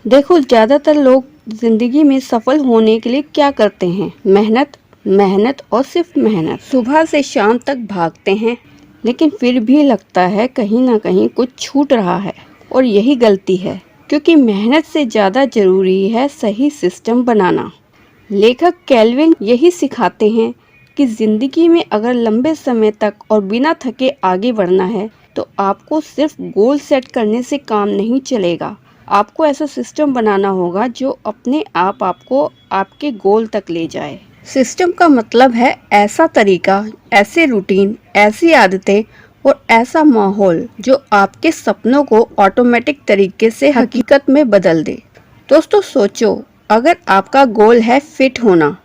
देखो, ज्यादातर लोग जिंदगी में सफल होने के लिए क्या करते हैं? मेहनत, मेहनत और सिर्फ मेहनत। सुबह से शाम तक भागते हैं, लेकिन फिर भी लगता है कहीं ना कहीं कुछ छूट रहा है। और यही गलती है, क्योंकि मेहनत से ज्यादा जरूरी है सही सिस्टम बनाना। लेखक केल्विन यही सिखाते हैं कि जिंदगी में अगर लंबे समय तक और बिना थके आगे बढ़ना है, तो आपको सिर्फ गोल सेट करने से काम नहीं चलेगा। आपको ऐसा सिस्टम बनाना होगा जो अपने आप आपको आपके गोल तक ले जाए। सिस्टम का मतलब है ऐसा तरीका, ऐसे रूटीन, ऐसी आदतें और ऐसा माहौल जो आपके सपनों को ऑटोमेटिक तरीके से हकीकत में बदल दे। दोस्तों सोचो, अगर आपका गोल है फिट होना,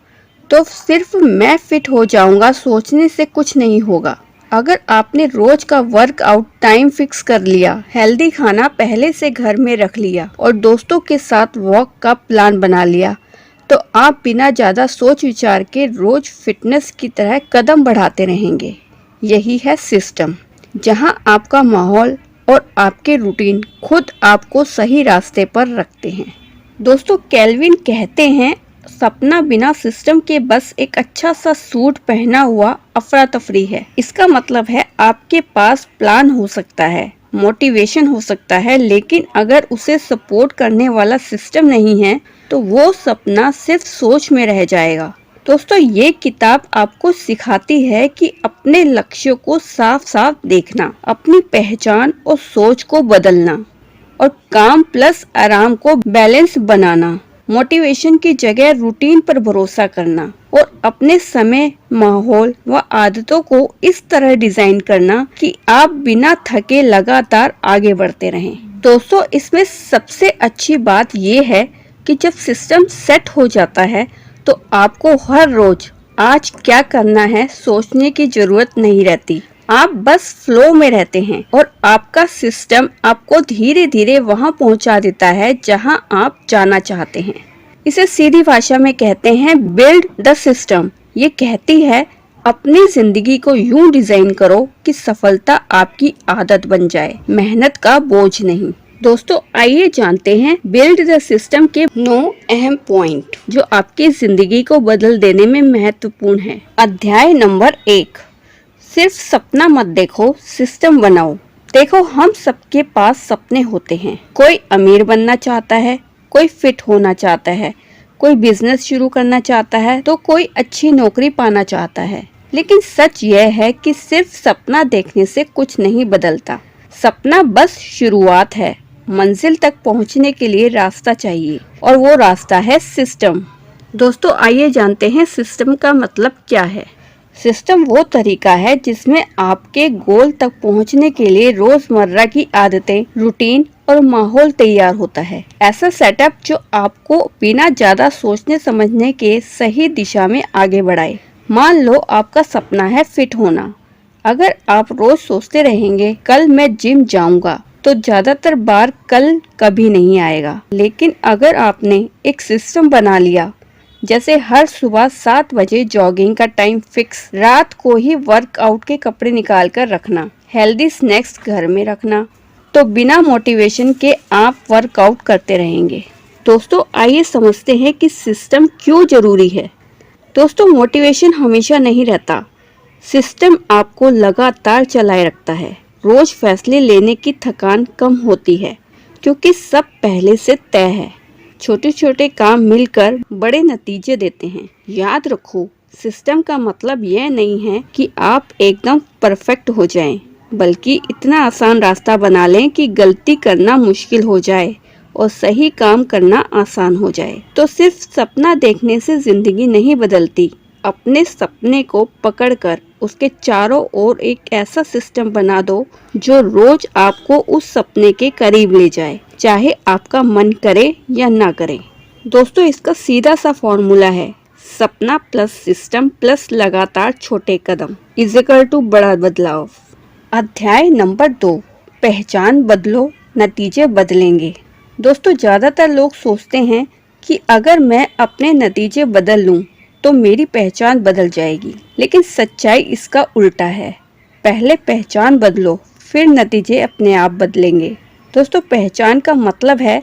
तो सिर्फ मैं फिट हो जाऊंगा सोचने से कुछ नहीं होगा। अगर आपने रोज का वर्कआउट टाइम फिक्स कर लिया, हेल्दी खाना पहले से घर में रख लिया और दोस्तों के साथ वॉक का प्लान बना लिया, तो आप बिना ज्यादा सोच विचार के रोज फिटनेस की तरह कदम बढ़ाते रहेंगे। यही है सिस्टम, जहां आपका माहौल और आपके रूटीन खुद आपको सही रास्ते पर रखते हैं। दोस्तों, केल्विन कहते हैं, सपना बिना सिस्टम के बस एक अच्छा सा सूट पहना हुआ अफरा तफरी है। इसका मतलब है आपके पास प्लान हो सकता है, मोटिवेशन हो सकता है, लेकिन अगर उसे सपोर्ट करने वाला सिस्टम नहीं है, तो वो सपना सिर्फ सोच में रह जाएगा। दोस्तों, ये किताब आपको सिखाती है कि अपने लक्ष्यों को साफ साफ देखना, अपनी पहचान और सोच को बदलना और काम प्लस आराम को बैलेंस बनाना, मोटिवेशन की जगह रूटीन पर भरोसा करना और अपने समय, माहौल व आदतों को इस तरह डिजाइन करना कि आप बिना थके लगातार आगे बढ़ते रहें। दोस्तों, इसमें सबसे अच्छी बात ये है कि जब सिस्टम सेट हो जाता है, तो आपको हर रोज आज क्या करना है सोचने की जरूरत नहीं रहती। आप बस फ्लो में रहते हैं और आपका सिस्टम आपको धीरे धीरे वहां पहुंचा देता है जहां आप जाना चाहते हैं। इसे सीधी भाषा में कहते हैं बिल्ड द सिस्टम। ये कहती है अपनी जिंदगी को यूं डिजाइन करो कि सफलता आपकी आदत बन जाए, मेहनत का बोझ नहीं। दोस्तों, आइए जानते हैं बिल्ड द सिस्टम के 9 अहम पॉइंट जो आपकी जिंदगी को बदल देने में महत्वपूर्ण है। अध्याय नंबर 1, सिर्फ सपना मत देखो, सिस्टम बनाओ। देखो, हम सबके पास सपने होते हैं। कोई अमीर बनना चाहता है, कोई फिट होना चाहता है, कोई बिजनेस शुरू करना चाहता है, तो कोई अच्छी नौकरी पाना चाहता है। लेकिन सच यह है कि सिर्फ सपना देखने से कुछ नहीं बदलता। सपना बस शुरुआत है, मंजिल तक पहुंचने के लिए रास्ता चाहिए, और वो रास्ता है सिस्टम। दोस्तों, आइए जानते हैं सिस्टम का मतलब क्या है। सिस्टम वो तरीका है जिसमें आपके गोल तक पहुंचने के लिए रोजमर्रा की आदतें, रूटीन और माहौल तैयार होता है। ऐसा सेटअप जो आपको बिना ज्यादा सोचने समझने के सही दिशा में आगे बढ़ाए। मान लो आपका सपना है फिट होना। अगर आप रोज सोचते रहेंगे कल मैं जिम जाऊंगा, तो ज्यादातर बार कल कभी नहीं आएगा। लेकिन अगर आपने एक सिस्टम बना लिया, जैसे हर सुबह 7 बजे जॉगिंग का टाइम फिक्स, रात को ही वर्कआउट के कपड़े निकाल कर रखना, हेल्दी स्नैक्स घर में रखना, तो बिना मोटिवेशन के आप वर्कआउट करते रहेंगे। दोस्तों, आइए समझते हैं कि सिस्टम क्यों जरूरी है। दोस्तों, मोटिवेशन हमेशा नहीं रहता। सिस्टम आपको लगातार चलाए रखता है। रोज फैसले लेने की थकान कम होती है, क्योंकि सब पहले से तय है। छोटे छोटे काम मिलकर बड़े नतीजे देते हैं। याद रखो, सिस्टम का मतलब यह नहीं है कि आप एकदम परफेक्ट हो जाएं, बल्कि इतना आसान रास्ता बना लें कि गलती करना मुश्किल हो जाए और सही काम करना आसान हो जाए। तो सिर्फ सपना देखने से जिंदगी नहीं बदलती। अपने सपने को पकड़कर उसके चारों ओर एक ऐसा सिस्टम बना दो जो रोज आपको उस सपने के करीब ले जाए, चाहे आपका मन करे या ना करे। दोस्तों, इसका सीधा सा फॉर्मूला है, सपना प्लस सिस्टम प्लस लगातार छोटे कदम इज इक्वल टू बड़ा बदलाव। अध्याय नंबर 2, पहचान बदलो, नतीजे बदलेंगे। दोस्तों, ज्यादातर लोग सोचते हैं कि अगर मैं अपने नतीजे बदल लूं तो मेरी पहचान बदल जाएगी, लेकिन सच्चाई इसका उल्टा है। पहले पहचान बदलो, फिर नतीजे अपने आप बदलेंगे। दोस्तों, पहचान का मतलब है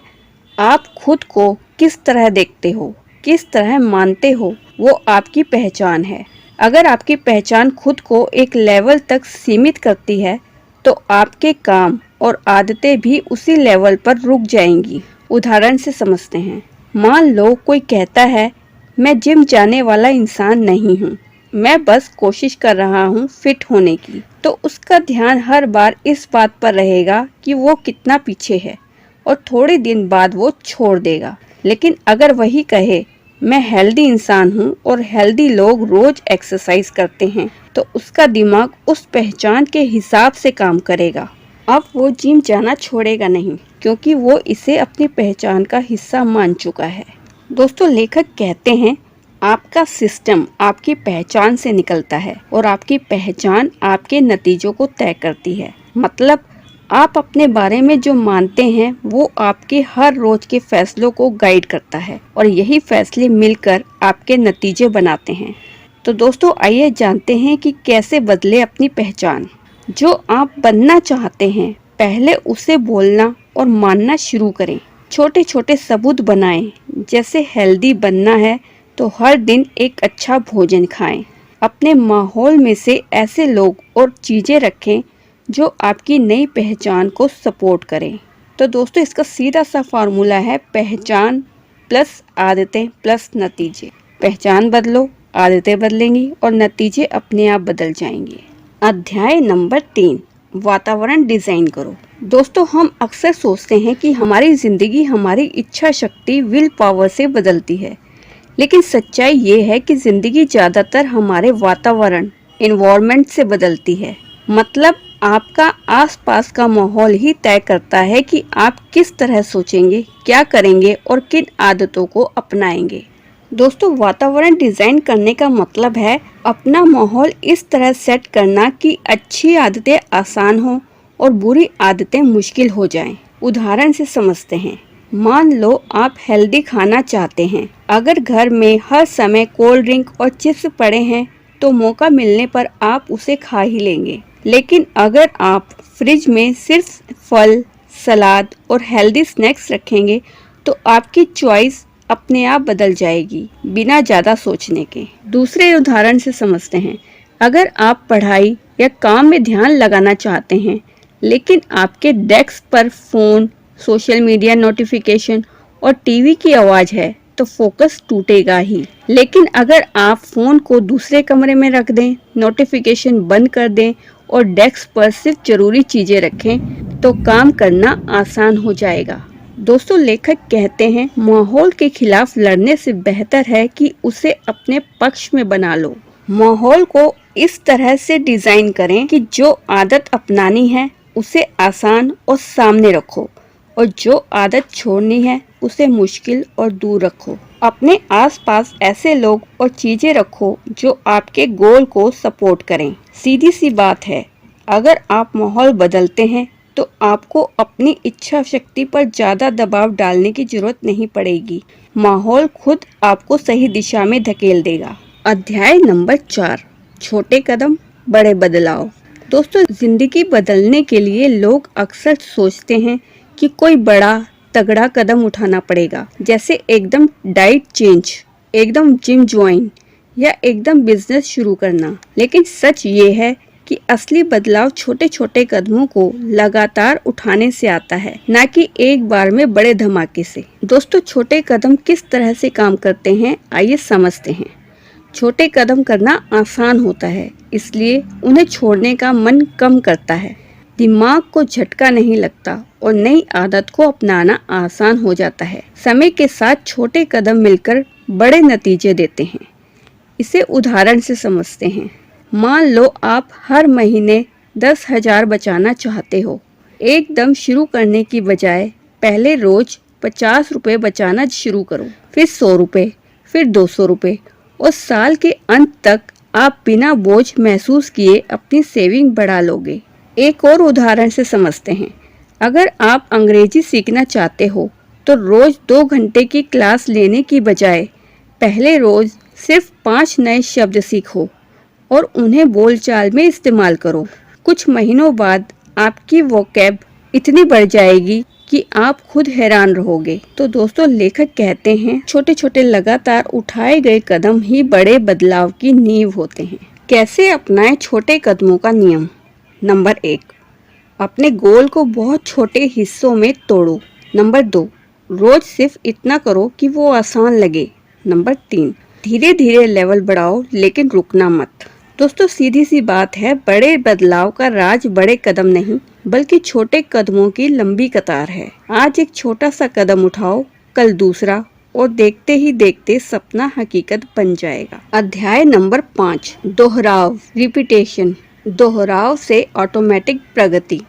आप खुद को किस तरह देखते हो, किस तरह मानते हो, वो आपकी पहचान है। अगर आपकी पहचान खुद को एक लेवल तक सीमित करती है तो आपके काम और आदतें भी उसी लेवल पर रुक जाएंगी। उदाहरण से समझते हैं। मान लो कोई कहता है, मैं जिम जाने वाला इंसान नहीं हूँ, मैं बस कोशिश कर रहा हूँ फिट होने की। तो उसका ध्यान हर बार इस बात पर रहेगा कि वो कितना पीछे है और थोड़े दिन बाद वो छोड़ देगा। लेकिन अगर वही कहे, मैं हेल्दी इंसान हूँ और हेल्दी लोग रोज एक्सरसाइज करते हैं, तो उसका दिमाग उस पहचान के हिसाब से काम करेगा। अब वो जिम जाना छोड़ेगा नहीं, क्योंकि वो इसे अपनी पहचान का हिस्सा मान चुका है। दोस्तों, लेखक कहते हैं, आपका सिस्टम आपकी पहचान से निकलता है और आपकी पहचान आपके नतीजों को तय करती है। मतलब आप अपने बारे में जो मानते हैं वो आपके हर रोज के फैसलों को गाइड करता है और यही फैसले मिलकर आपके नतीजे बनाते हैं। तो दोस्तों, आइए जानते हैं कि कैसे बदले अपनी पहचान। जो आप बनना चाहते हैं, पहले उसे बोलना और मानना शुरू करें। छोटे छोटे सबूत बनाएं, जैसे हेल्दी बनना है तो हर दिन एक अच्छा भोजन खाएं। अपने माहौल में से ऐसे लोग और चीजें रखें जो आपकी नई पहचान को सपोर्ट करें। तो दोस्तों, इसका सीधा सा फार्मूला है पहचान प्लस आदतें प्लस नतीजे। पहचान बदलो, आदतें बदलेंगी और नतीजे अपने आप बदल जाएंगे। अध्याय नंबर 3, वातावरण डिजाइन करो। दोस्तों, हम अक्सर सोचते हैं कि हमारी जिंदगी हमारी इच्छा शक्ति विल पावर से बदलती है, लेकिन सच्चाई ये है कि जिंदगी ज्यादातर हमारे वातावरण एनवायरनमेंट से बदलती है। मतलब आपका आसपास का माहौल ही तय करता है कि आप किस तरह सोचेंगे, क्या करेंगे और किन आदतों को अपनाएंगे। दोस्तों, वातावरण डिजाइन करने का मतलब है अपना माहौल इस तरह सेट करना कि अच्छी आदतें आसान हो और बुरी आदतें मुश्किल हो जाएं। उदाहरण से समझते हैं। मान लो आप हेल्दी खाना चाहते हैं। अगर घर में हर समय कोल्ड ड्रिंक और चिप्स पड़े हैं तो मौका मिलने पर आप उसे खा ही लेंगे। लेकिन अगर आप फ्रिज में सिर्फ फल, सलाद और हेल्दी स्नैक्स रखेंगे तो आपकी चॉइस अपने आप बदल जाएगी, बिना ज़्यादा सोचने के। दूसरे उदाहरण से समझते हैं। अगर आप पढ़ाई या काम में ध्यान लगाना चाहते हैं, लेकिन आपके डेस्क पर फ़ोन, सोशल मीडिया नोटिफिकेशन और टीवी की आवाज़ है, तो फोकस टूटेगा ही। लेकिन अगर आप फ़ोन को दूसरे कमरे में रख दें, नोटिफिकेशन बंद कर दें और डेस्क पर सिर्फ ज़रूरी चीज़ें रखें, तो काम करना आसान हो जाएगा। दोस्तों, लेखक कहते हैं, माहौल के खिलाफ लड़ने से बेहतर है कि उसे अपने पक्ष में बना लो। माहौल को इस तरह से डिजाइन करें कि जो आदत अपनानी है उसे आसान और सामने रखो, और जो आदत छोड़नी है उसे मुश्किल और दूर रखो। अपने आसपास ऐसे लोग और चीजें रखो जो आपके गोल को सपोर्ट करें। सीधी सी बात है, अगर आप माहौल बदलते हैं तो आपको अपनी इच्छा शक्ति पर ज्यादा दबाव डालने की जरूरत नहीं पड़ेगी। माहौल खुद आपको सही दिशा में धकेल देगा। अध्याय नंबर 4, छोटे कदम बड़े बदलाव। दोस्तों, जिंदगी बदलने के लिए लोग अक्सर सोचते हैं कि कोई बड़ा तगड़ा कदम उठाना पड़ेगा, जैसे एकदम डाइट चेंज, एकदम जिम ज्वाइन या एकदम बिजनेस शुरू करना। लेकिन सच ये है कि असली बदलाव छोटे छोटे कदमों को लगातार उठाने से आता है, न कि एक बार में बड़े धमाके से। दोस्तों, छोटे कदम किस तरह से काम करते हैं, आइए समझते हैं। छोटे कदम करना आसान होता है, इसलिए उन्हें छोड़ने का मन कम करता है। दिमाग को झटका नहीं लगता और नई आदत को अपनाना आसान हो जाता है। समय के साथ छोटे कदम मिलकर बड़े नतीजे देते हैं। इसे उदाहरण से समझते हैं। मान लो आप हर महीने 10,000 बचाना चाहते हो। एकदम शुरू करने की बजाय पहले रोज 50 रुपए बचाना शुरू करो, फिर 100 रुपए, फिर 200 रुपए, और साल के अंत तक आप बिना बोझ महसूस किए अपनी सेविंग बढ़ा लोगे। एक और उदाहरण से समझते हैं। अगर आप अंग्रेजी सीखना चाहते हो तो रोज 2 घंटे की क्लास लेने की बजाय पहले रोज सिर्फ 5 नए शब्द सीखो और उन्हें बोलचाल में इस्तेमाल करो। कुछ महीनों बाद आपकी वोकैब इतनी बढ़ जाएगी कि आप खुद हैरान रहोगे। तो दोस्तों लेखक कहते हैं छोटे छोटे लगातार उठाए गए कदम ही बड़े बदलाव की नींव होते हैं। कैसे अपनाएं छोटे कदमों का नियम? नंबर 1, अपने गोल को बहुत छोटे हिस्सों में तोड़ो। नंबर 2, रोज सिर्फ इतना करो कि वो आसान लगे। नंबर 3, धीरे धीरे लेवल बढ़ाओ लेकिन रुकना मत। दोस्तों सीधी सी बात है, बड़े बदलाव का राज बड़े कदम नहीं बल्कि छोटे कदमों की लंबी कतार है। आज एक छोटा सा कदम उठाओ, कल दूसरा, और देखते ही देखते सपना हकीकत बन जाएगा। अध्याय नंबर 5, दोहराव, रिपीटेशन। दोहराव से ऑटोमेटिक प्रगति।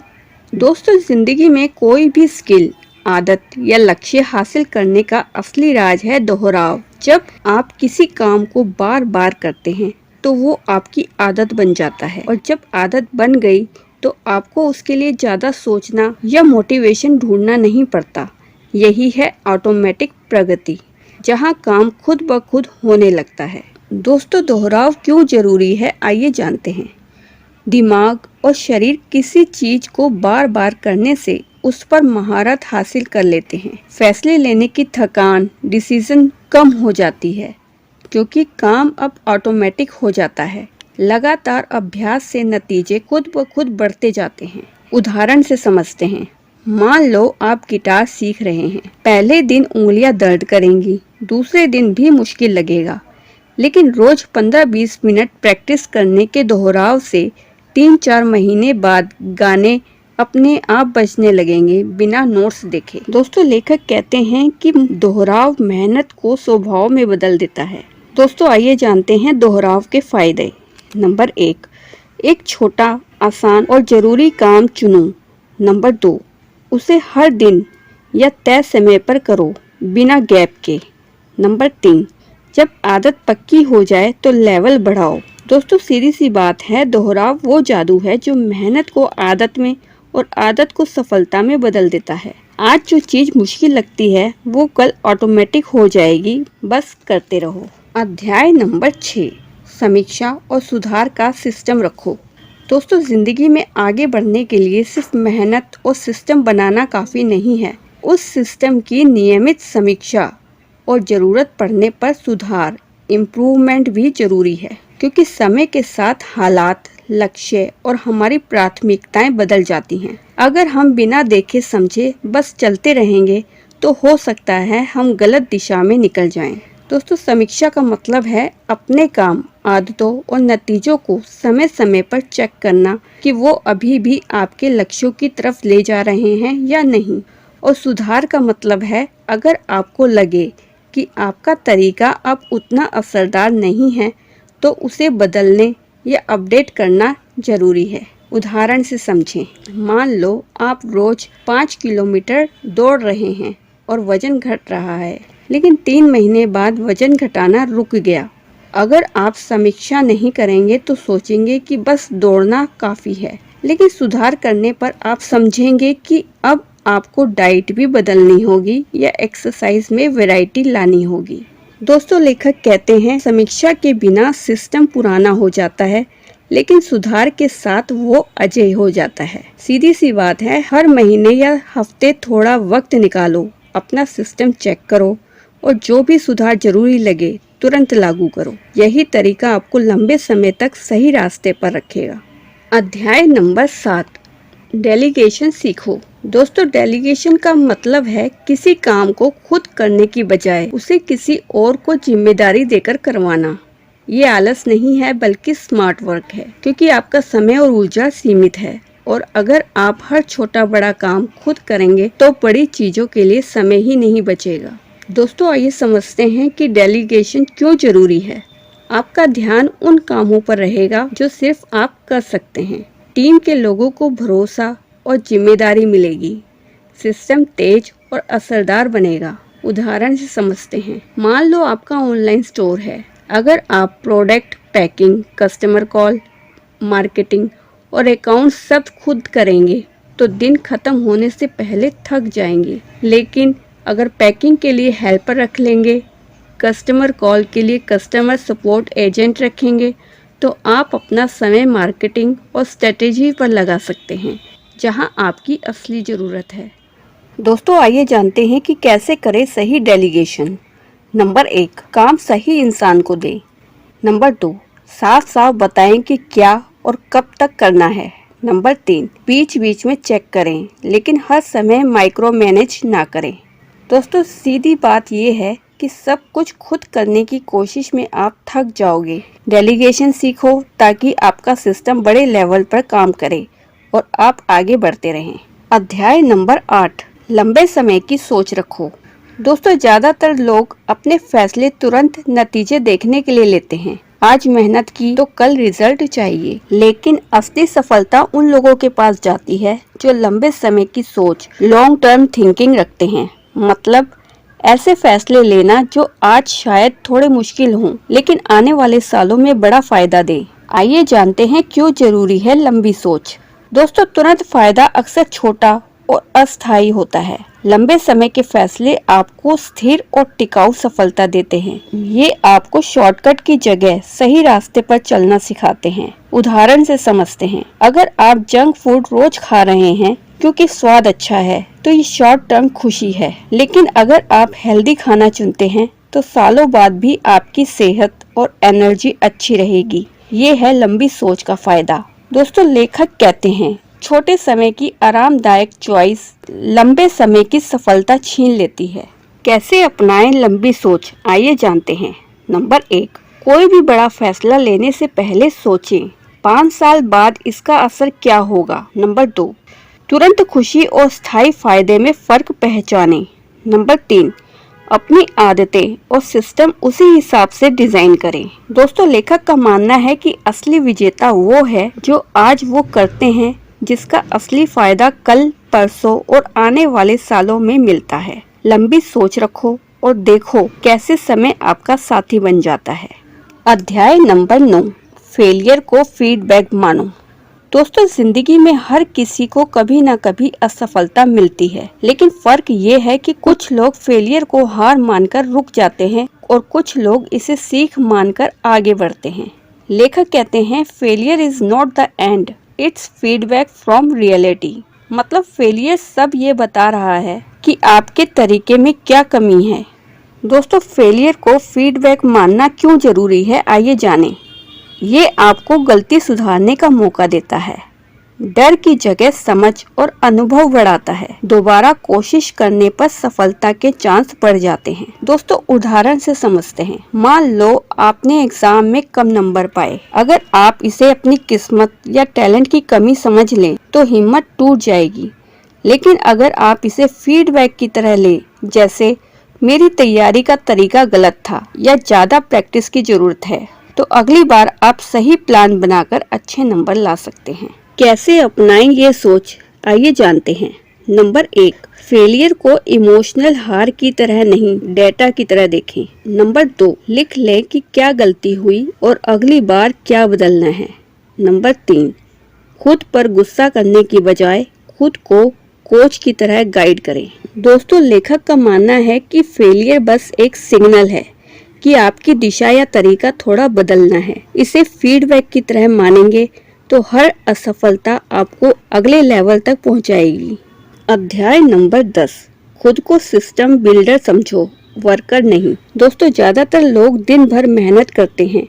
दोस्तों जिंदगी में कोई भी स्किल, आदत या लक्ष्य हासिल करने का असली राज है दोहराव। जब आप किसी काम को बार बार करते हैं तो वो आपकी आदत बन जाता है, और जब आदत बन गई तो आपको उसके लिए ज्यादा सोचना या मोटिवेशन ढूंढना नहीं पड़ता। यही है ऑटोमेटिक प्रगति, जहां काम खुद ब खुद होने लगता है। दोस्तों दोहराव क्यों जरूरी है, आइए जानते हैं। दिमाग और शरीर किसी चीज को बार बार करने से उस पर महारत हासिल कर लेते हैं। फैसले लेने की थकान, डिसीजन कम हो जाती है क्योंकि काम अब ऑटोमेटिक हो जाता है। लगातार अभ्यास से नतीजे खुद ब खुद बढ़ते जाते हैं। उदाहरण से समझते हैं। मान लो आप गिटार सीख रहे हैं। पहले दिन उंगलियां दर्द करेंगी, दूसरे दिन भी मुश्किल लगेगा, लेकिन रोज 15-20 मिनट प्रैक्टिस करने के दोहराव से 3-4 महीने बाद गाने अपने आप बजने लगेंगे बिना नोट्स देखे। दोस्तों लेखक कहते हैं कि दोहराव मेहनत को स्वभाव में बदल देता है। दोस्तों आइए जानते हैं दोहराव के फायदे। नंबर 1, एक छोटा, आसान और जरूरी काम चुनो। नंबर 2, उसे हर दिन या तय समय पर करो बिना गैप के। नंबर 3, जब आदत पक्की हो जाए तो लेवल बढ़ाओ। दोस्तों सीधी सी बात है, दोहराव वो जादू है जो मेहनत को आदत में और आदत को सफलता में बदल देता है। आज जो चीज मुश्किल लगती है वो कल ऑटोमेटिक हो जाएगी, बस करते रहो। अध्याय नंबर 6, समीक्षा और सुधार का सिस्टम रखो। दोस्तों जिंदगी में आगे बढ़ने के लिए सिर्फ मेहनत और सिस्टम बनाना काफी नहीं है, उस सिस्टम की नियमित समीक्षा और जरूरत पड़ने पर सुधार, इम्प्रूवमेंट भी जरूरी है, क्योंकि समय के साथ हालात, लक्ष्य और हमारी प्राथमिकताएं बदल जाती हैं। अगर हम बिना देखे समझे बस चलते रहेंगे तो हो सकता है हम गलत दिशा में निकल जाएं। दोस्तों समीक्षा का मतलब है अपने काम, आदतों और नतीजों को समय समय पर चेक करना कि वो अभी भी आपके लक्ष्यों की तरफ ले जा रहे हैं या नहीं। और सुधार का मतलब है अगर आपको लगे कि आपका तरीका अब उतना असरदार नहीं है तो उसे बदलने या अपडेट करना जरूरी है। उदाहरण से समझें। मान लो आप रोज 5 किलोमीटर दौड़ रहे हैं और वजन घट रहा है, लेकिन 3 महीने बाद वजन घटाना रुक गया। अगर आप समीक्षा नहीं करेंगे तो सोचेंगे कि बस दौड़ना काफी है, लेकिन सुधार करने पर आप समझेंगे कि अब आपको डाइट भी बदलनी होगी या एक्सरसाइज में वैरायटी लानी होगी। दोस्तों लेखक कहते हैं समीक्षा के बिना सिस्टम पुराना हो जाता है, लेकिन सुधार के साथ वो अजय हो जाता है। सीधी सी बात है, हर महीने या हफ्ते थोड़ा वक्त निकालो, अपना सिस्टम चेक करो और जो भी सुधार जरूरी लगे तुरंत लागू करो। यही तरीका आपको लंबे समय तक सही रास्ते पर रखेगा। अध्याय नंबर 7, डेलीगेशन सीखो। दोस्तों डेलीगेशन का मतलब है किसी काम को खुद करने की बजाय उसे किसी और को जिम्मेदारी देकर करवाना। ये आलस नहीं है बल्कि स्मार्ट वर्क है, क्योंकि आपका समय और ऊर्जा सीमित है, और अगर आप हर छोटा बड़ा काम खुद करेंगे तो बड़ी चीजों के लिए समय ही नहीं बचेगा। दोस्तों आइए समझते हैं कि डेलीगेशन क्यों जरूरी है। आपका ध्यान उन कामों पर रहेगा जो सिर्फ आप कर सकते हैं। टीम के लोगों को भरोसा और जिम्मेदारी मिलेगी। सिस्टम तेज और असरदार बनेगा। उदाहरण से समझते हैं। मान लो आपका ऑनलाइन स्टोर है। अगर आप product packing, customer call, marketing और अकाउंट सब खुद करेंगे तो दिन खत्म होने से पहले थक जाएंगे। लेकिन अगर पैकिंग के लिए हेल्पर रख लेंगे, कस्टमर कॉल के लिए कस्टमर सपोर्ट एजेंट रखेंगे, तो आप अपना समय मार्केटिंग और स्ट्रेटेजी पर लगा सकते हैं, जहां आपकी असली ज़रूरत है। दोस्तों आइए जानते हैं कि कैसे करें सही डेलीगेशन। नंबर 1, काम सही इंसान को दें। नंबर 2, साफ साफ बताएं कि क्या और कब तक करना है। नंबर 3, बीच बीच में चेक करें लेकिन हर समय माइक्रो मैनेज ना करें। दोस्तों सीधी बात यह है कि सब कुछ खुद करने की कोशिश में आप थक जाओगे। डेलीगेशन सीखो ताकि आपका सिस्टम बड़े लेवल पर काम करे और आप आगे बढ़ते रहें। अध्याय नंबर 8, लंबे समय की सोच रखो। दोस्तों ज्यादातर लोग अपने फैसले तुरंत नतीजे देखने के लिए लेते हैं। आज मेहनत की तो कल रिजल्ट चाहिए, लेकिन असली सफलता उन लोगों के पास जाती है जो लंबे समय की सोच, लॉन्ग टर्म थिंकिंग रखते हैं। मतलब ऐसे फैसले लेना जो आज शायद थोड़े मुश्किल हों, लेकिन आने वाले सालों में बड़ा फायदा दे। आइए जानते हैं क्यों जरूरी है लंबी सोच। दोस्तों तुरंत फायदा अक्सर छोटा और अस्थायी होता है। लंबे समय के फैसले आपको स्थिर और टिकाऊ सफलता देते हैं। ये आपको शॉर्टकट की जगह सही रास्ते पर चलना सिखाते हैं। उदाहरण से समझते हैं, अगर आप जंक फूड रोज खा रहे हैं क्योंकि स्वाद अच्छा है तो ये शॉर्ट टर्म खुशी है, लेकिन अगर आप हेल्दी खाना चुनते हैं तो सालों बाद भी आपकी सेहत और एनर्जी अच्छी रहेगी। ये है लंबी सोच का फायदा। दोस्तों लेखक कहते हैं, छोटे समय की आरामदायक चॉइस लंबे समय की सफलता छीन लेती है। कैसे अपनाएं लंबी सोच, आइए जानते हैं। नंबर 1, कोई भी बड़ा फैसला लेने से पहले सोचें 5 साल बाद इसका असर क्या होगा। नंबर 2, तुरंत खुशी और स्थायी फायदे में फर्क पहचानें। नंबर 3, अपनी आदतें और सिस्टम उसी हिसाब से डिजाइन करें। दोस्तों लेखक का मानना है कि असली विजेता वो है जो आज वो करते हैं जिसका असली फायदा कल, परसों और आने वाले सालों में मिलता है। लंबी सोच रखो और देखो कैसे समय आपका साथी बन जाता है। अध्याय नंबर 9, फेलियर को फीडबैक मानो। दोस्तों जिंदगी में हर किसी को कभी न कभी असफलता मिलती है, लेकिन फर्क ये है कि कुछ लोग फेलियर को हार मानकर रुक जाते हैं और कुछ लोग इसे सीख मानकर आगे बढ़ते हैं। लेखक कहते हैं, failure is not the end, it's feedback from reality. मतलब फेलियर सब ये बता रहा है कि आपके तरीके में क्या कमी है। दोस्तों फेलियर को फीडबैक मानना क्यों जरूरी है, आइए जानें। ये आपको गलती सुधारने का मौका देता है, डर की जगह समझ और अनुभव बढ़ाता है। दोबारा कोशिश करने पर सफलता के चांस बढ़ जाते हैं। दोस्तों उदाहरण से समझते हैं। मान लो आपने एग्जाम में कम नंबर पाए। अगर आप इसे अपनी किस्मत या टैलेंट की कमी समझ लें तो हिम्मत टूट जाएगी, लेकिन अगर आप इसे फीडबैक की तरह ले, जैसे मेरी तैयारी का तरीका गलत था या ज्यादा प्रैक्टिस की जरूरत है, तो अगली बार आप सही प्लान बनाकर अच्छे नंबर ला सकते हैं। कैसे अपनाएं ये सोच, आइए जानते हैं। नंबर 1, फेलियर को इमोशनल हार की तरह नहीं, डेटा की तरह देखें। नंबर 2, लिख लें कि क्या गलती हुई और अगली बार क्या बदलना है। नंबर 3, खुद पर गुस्सा करने की बजाय खुद को कोच की तरह गाइड करें। दोस्तों लेखक का मानना है कि फेलियर बस एक सिग्नल है कि आपकी दिशा या तरीका थोड़ा बदलना है। इसे फीडबैक की तरह मानेंगे तो हर असफलता आपको अगले लेवल तक पहुंचाएगी। अध्याय नंबर 10, खुद को सिस्टम बिल्डर समझो, वर्कर नहीं। दोस्तों ज्यादातर लोग दिन भर मेहनत करते हैं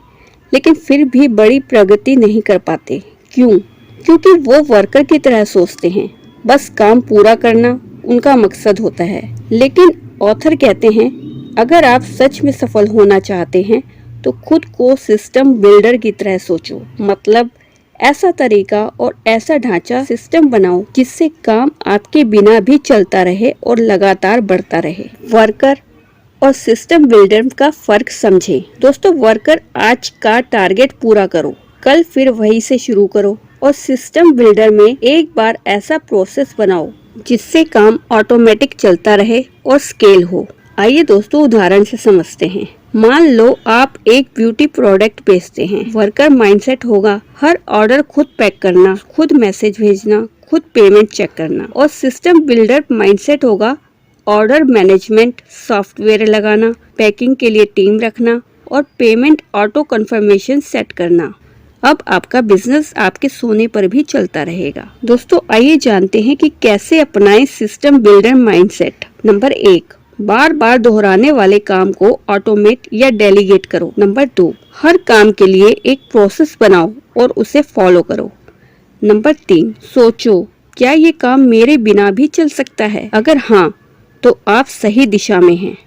लेकिन फिर भी बड़ी प्रगति नहीं कर पाते। क्यों? क्योंकि वो वर्कर की तरह सोचते हैं, बस काम पूरा करना उनका मकसद होता है। लेकिन ऑथर कहते हैं, अगर आप सच में सफल होना चाहते हैं तो खुद को सिस्टम बिल्डर की तरह सोचो। मतलब ऐसा तरीका और ऐसा ढांचा सिस्टम बनाओ जिससे काम आपके बिना भी चलता रहे और लगातार बढ़ता रहे। वर्कर और सिस्टम बिल्डर का फर्क समझें। दोस्तों वर्कर आज का टारगेट पूरा करो, कल फिर वही से शुरू करो, और सिस्टम बिल्डर में एक बार ऐसा प्रोसेस बनाओ जिससे काम ऑटोमेटिक चलता रहे और स्केल हो। आइए दोस्तों उदाहरण से समझते हैं। मान लो आप एक ब्यूटी प्रोडक्ट बेचते हैं। वर्कर माइंडसेट होगा हर ऑर्डर खुद पैक करना, खुद मैसेज भेजना, खुद पेमेंट चेक करना। और सिस्टम बिल्डर माइंडसेट होगा ऑर्डर मैनेजमेंट, सॉफ्टवेयर लगाना, पैकिंग के लिए टीम रखना और पेमेंट ऑटो कंफर्मेशन सेट करना। अब आपका बिजनेस आपके सोने पर भी चलता रहेगा। दोस्तों आइए जानते हैं कि कैसे अपनाएं सिस्टम बिल्डर माइंडसेट। नंबर 1, बार बार दोहराने वाले काम को ऑटोमेट या डेलीगेट करो। नंबर 2, हर काम के लिए एक प्रोसेस बनाओ और उसे फॉलो करो। नंबर 3, सोचो क्या ये काम मेरे बिना भी चल सकता है? अगर हाँ, तो आप सही दिशा में हैं।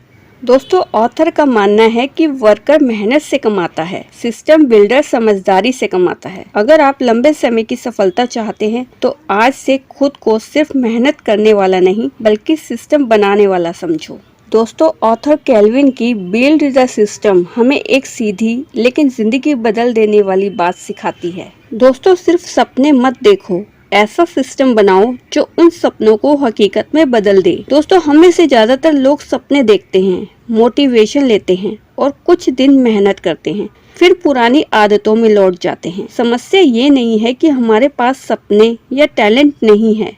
दोस्तों ऑथर का मानना है कि वर्कर मेहनत से कमाता है, सिस्टम बिल्डर समझदारी से कमाता है। अगर आप लंबे समय की सफलता चाहते हैं तो आज से खुद को सिर्फ मेहनत करने वाला नहीं बल्कि सिस्टम बनाने वाला समझो। दोस्तों ऑथर केल्विन की बिल्ड द सिस्टम हमें एक सीधी लेकिन जिंदगी बदल देने वाली बात सिखाती है। दोस्तों सिर्फ सपने मत देखो, ऐसा सिस्टम बनाओ जो उन सपनों को हकीकत में बदल दे। दोस्तों हम में से ज्यादातर लोग सपने देखते हैं, मोटिवेशन लेते हैं और कुछ दिन मेहनत करते हैं, फिर पुरानी आदतों में लौट जाते हैं। समस्या ये नहीं है कि हमारे पास सपने या टैलेंट नहीं है,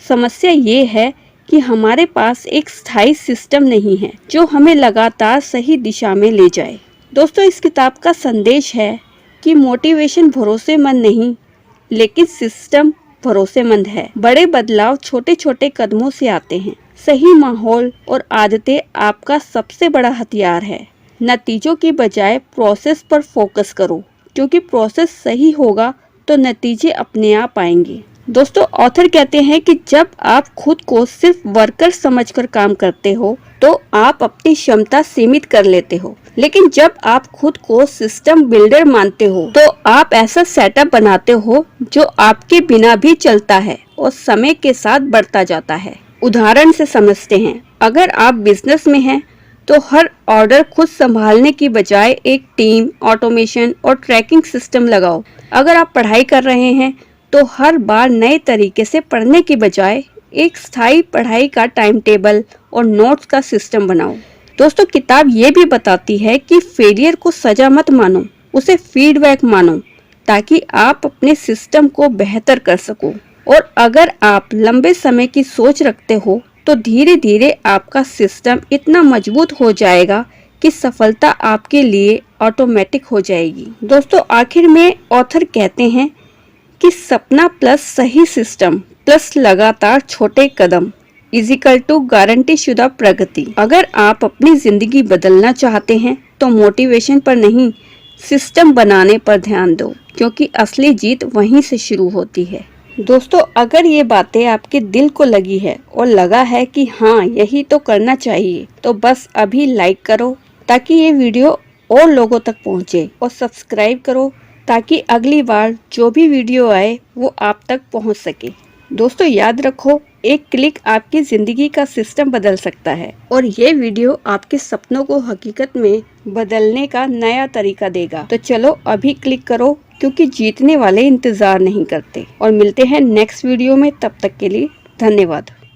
समस्या ये है कि हमारे पास एक स्थायी सिस्टम नहीं है जो हमें लगातार सही दिशा में ले जाए। दोस्तों इस किताब का संदेश है कि मोटिवेशन भरोसेमंद नहीं लेकिन सिस्टम भरोसेमंद है। बड़े बदलाव छोटे छोटे कदमों से आते हैं। सही माहौल और आदतें आपका सबसे बड़ा हथियार है। नतीजों की बजाय प्रोसेस पर फोकस करो, क्योंकि प्रोसेस सही होगा तो नतीजे अपने आप आएंगे। दोस्तों ऑथर कहते हैं कि जब आप खुद को सिर्फ वर्कर समझकर काम करते हो तो आप अपनी क्षमता सीमित कर लेते हो, लेकिन जब आप खुद को सिस्टम बिल्डर मानते हो तो आप ऐसा सेटअप बनाते हो जो आपके बिना भी चलता है और समय के साथ बढ़ता जाता है। उदाहरण से समझते हैं, अगर आप बिजनेस में हैं तो हर ऑर्डर खुद संभालने की बजाय एक टीम, ऑटोमेशन और ट्रैकिंग सिस्टम लगाओ। अगर आप पढ़ाई कर रहे हैं तो हर बार नए तरीके से पढ़ने की बजाय एक स्थायी पढ़ाई का टाइम टेबल और नोट्स का सिस्टम बनाओ। दोस्तों किताब ये भी बताती है कि फेलियर को सजा मत मानो, उसे फीडबैक मानो ताकि आप अपने सिस्टम को बेहतर कर सको। और अगर आप लंबे समय की सोच रखते हो तो धीरे धीरे आपका सिस्टम इतना मजबूत हो जाएगा कि सफलता आपके लिए ऑटोमेटिक हो जाएगी। दोस्तों आखिर में ऑथर कहते हैं कि सपना प्लस सही सिस्टम प्लस लगातार छोटे कदम इजिकल टू गारंटी शुदा प्रगति। अगर आप अपनी जिंदगी बदलना चाहते हैं तो मोटिवेशन पर नहीं, सिस्टम बनाने पर ध्यान दो, क्योंकि असली जीत वहीं से शुरू होती है। दोस्तों अगर ये बातें आपके दिल को लगी है और लगा है कि हाँ यही तो करना चाहिए, तो बस अभी लाइक करो ताकि ये वीडियो और लोगों तक पहुँचे, और सब्सक्राइब करो ताकि अगली बार जो भी वीडियो आए वो आप तक पहुंच सके। दोस्तों याद रखो, एक क्लिक आपकी जिंदगी का सिस्टम बदल सकता है और ये वीडियो आपके सपनों को हकीकत में बदलने का नया तरीका देगा। तो चलो अभी क्लिक करो, क्योंकि जीतने वाले इंतजार नहीं करते। और मिलते हैं नेक्स्ट वीडियो में, तब तक के लिए धन्यवाद।